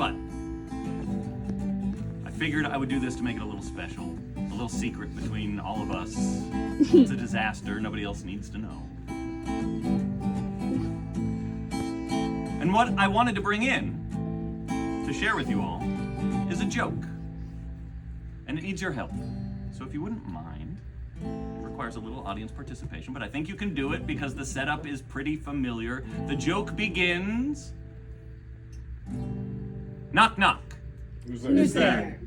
But I figured I would do this to make it a little special, a little secret between all of us. It's a disaster, nobody else needs to know. And what I wanted to bring in to share with you all is a joke. And it needs your help. So if you wouldn't mind, it requires a little audience participation, but I think you can do it because the setup is pretty familiar. The joke begins... Knock, knock. Who's there?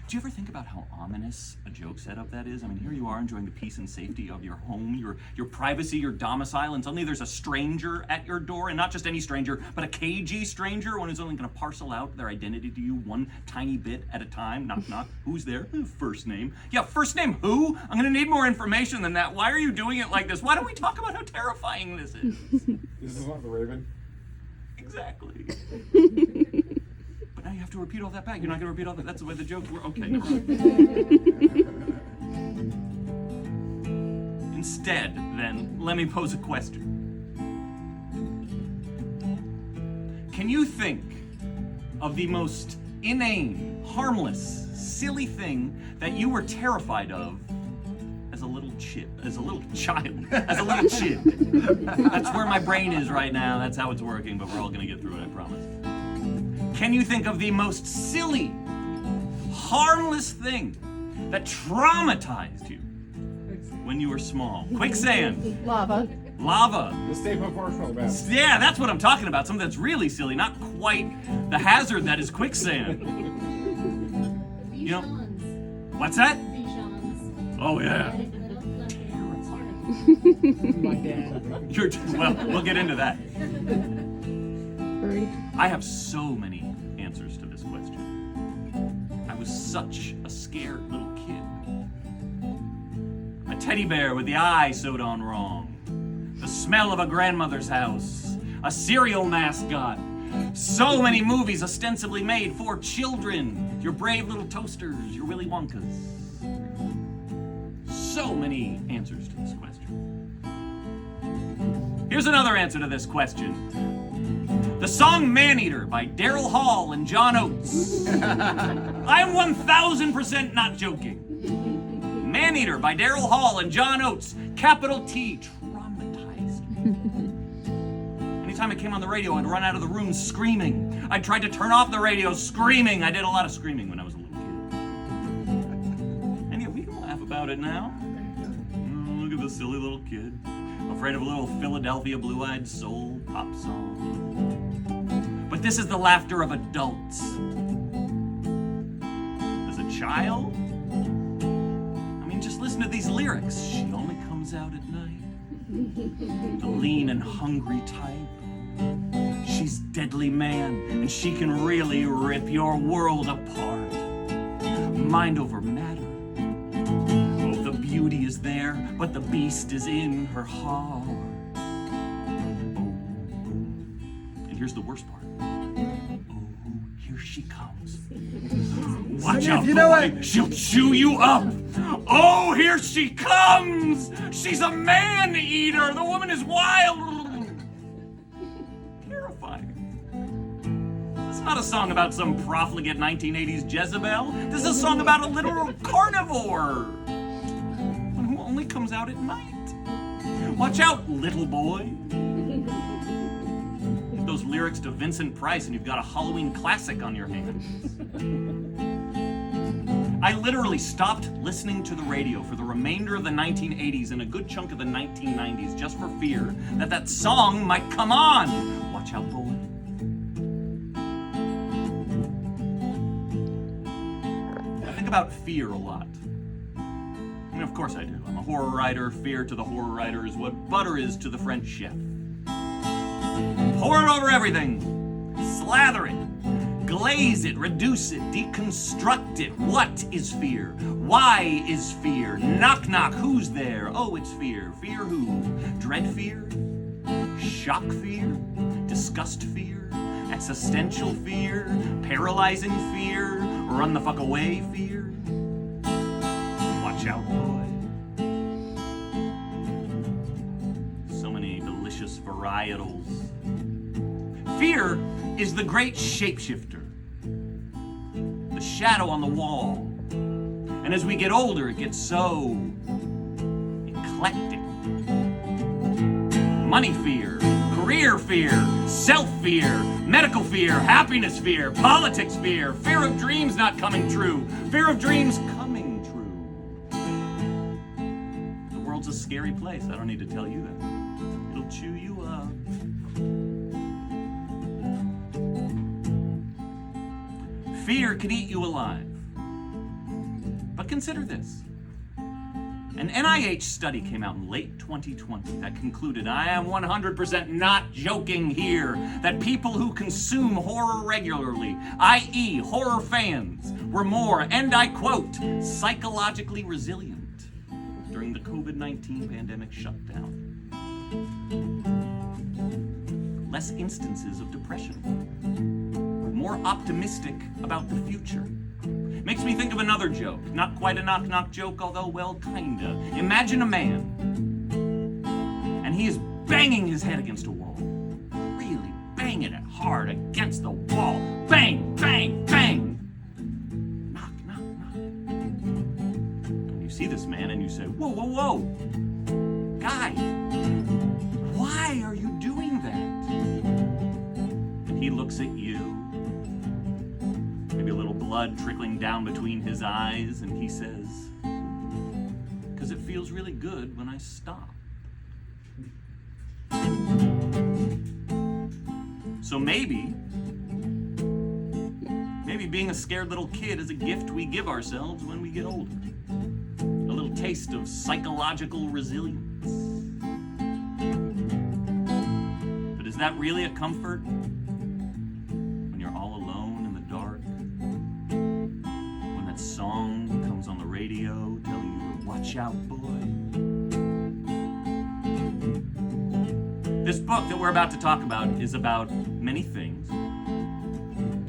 Do you ever think about how ominous a joke setup that is? I mean, here you are enjoying the peace and safety of your home, your privacy, your domicile, and suddenly there's a stranger at your door, and not just any stranger, but a cagey stranger, one who's only going to parcel out their identity to you one tiny bit at a time. Knock, knock. Who's there? First name. Yeah, first name who? I'm going to need more information than that. Why are you doing it like this? Why don't we talk about how terrifying this is? This is not the Raven. Exactly. But now you have to repeat all that back. You're not going to repeat all that. That's the way the jokes were. Okay. Instead, then, let me pose a question. Can you think of the most inane, harmless, silly thing that you were terrified of as a little child, as a little kid? That's where my brain is right now. That's how it's working, but we're all gonna get through it, I promise. Can you think of the most silly, harmless thing that traumatized you when you were small? Quicksand. Lava. Lava. The Stay Put Marshmallow Man. Yeah, that's what I'm talking about. Something that's really silly, not quite the hazard that is quicksand. You know, what's that? Oh yeah. My dad. Well, we'll get into that. Right. I have so many answers to this question. I was such a scared little kid. A teddy bear with the eye sewed on wrong. The smell of a grandmother's house. A cereal mascot. So many movies ostensibly made for children. Your brave little toasters, your Willy Wonkas. So many answers to this question. Here's another answer to this question. The song Man-Eater by Daryl Hall and John Oates. I'm 1000% not joking. Man-Eater by Daryl Hall and John Oates. Capital T, traumatized me. Anytime it came on the radio, I'd run out of the room screaming. I tried to turn off the radio screaming. I did a lot of screaming when I was a little kid. And yeah, we can laugh about it now. Oh, look at this silly little kid. Afraid of a little Philadelphia Blue-Eyed Soul pop song. But this is the laughter of adults. As a child, I mean, just listen to these lyrics. She only comes out at night. The lean and hungry type. She's deadly man, and she can really rip your world apart. Mind over matter. Oh, the beauty is there, but the beast is in her heart. Oh, and here's the worst part. Oh, here she comes. Watch out, boy. She'll chew you up. Oh, here she comes. She's a man-eater. The woman is wild. Terrifying. This is not a song about some profligate 1980s Jezebel. This is a song about a literal carnivore. One who only comes out at night. Watch out, little boy. Those lyrics to Vincent Price and you've got a Halloween classic on your hands. I literally stopped listening to the radio for the remainder of the 1980s and a good chunk of the 1990s just for fear that that song might come on. Watch out, boy. I think about fear a lot. I mean, of course I do. I'm a horror writer. Fear to the horror writer is what butter is to the French chef. Pour it over everything. Slather it. Glaze it, reduce it, deconstruct it. What is fear? Why is fear? Knock, knock, who's there? Oh, it's fear. Fear who? Dread fear? Shock fear? Disgust fear? Existential fear? Paralyzing fear? Run the fuck away fear? Watch out, boy. So many delicious varietals. Fear is the great shapeshifter, the shadow on the wall. And as we get older, it gets so eclectic. Money fear, career fear, self-fear, medical fear, happiness fear, politics fear, fear of dreams not coming true, fear of dreams coming true. The world's a scary place. I don't need to tell you that. It'll chew you up. Fear can eat you alive. But consider this. An NIH study came out in late 2020 that concluded, I am 100% not joking here, that people who consume horror regularly, i.e. horror fans, were more, and I quote, psychologically resilient during the COVID-19 pandemic shutdown. Less instances of depression. More optimistic about the future. Makes me think of another joke. Not quite a knock-knock joke, although, well, kinda. Imagine a man, and he is banging his head against a wall. Really banging it hard against the wall. Bang, bang, bang! Knock, knock, knock. And you see this man and you say, whoa, whoa, whoa! Guy, why are you doing that? And he looks at you, maybe a little blood trickling down between his eyes, and he says, because it feels really good when I stop. So maybe being a scared little kid is a gift we give ourselves when we get older. A little taste of psychological resilience. But is that really a comfort? When you're all alone in the dark? When that song comes on the radio telling you to watch out, boy? This book that we're about to talk about is about many things.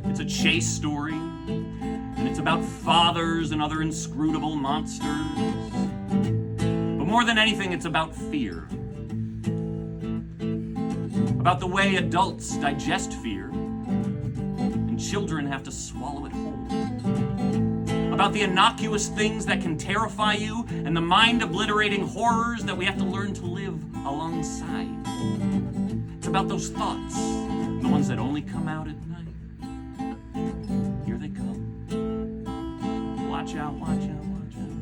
It's a chase story, and it's about fathers and other inscrutable monsters. But more than anything, it's about fear. About the way adults digest fear, and children have to swallow it whole. About the innocuous things that can terrify you, and the mind-obliterating horrors that we have to learn to live alongside. It's about those thoughts, the ones that only come out at night. Here they come. Watch out, watch out, watch out.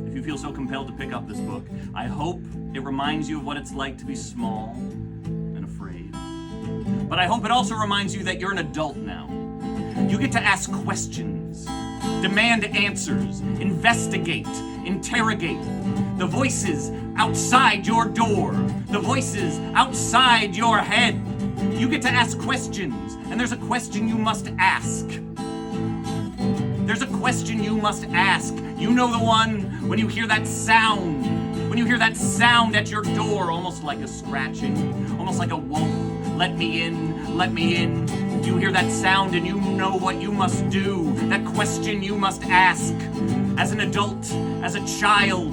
If you feel so compelled to pick up this book, I hope it reminds you of what it's like to be small and afraid. But I hope it also reminds you that you're an adult now. You get to ask questions, demand answers, investigate, interrogate. The voices outside your door, the voices outside your head. You get to ask questions, and there's a question you must ask. There's a question you must ask. You know the one when you hear that sound. When you hear that sound at your door, almost like a scratching, almost like a whoa, let me in, let me in. You hear that sound and you know what you must do. That question you must ask. As an adult, as a child,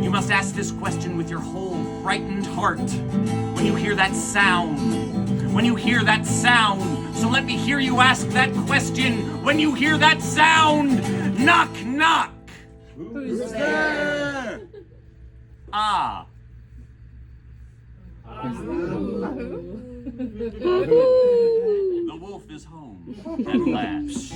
you must ask this question with your whole frightened heart. When you hear that sound, when you hear that sound. So let me hear you ask that question when you hear that sound. Knock, knock. Who's there? Ah. The wolf is home at last.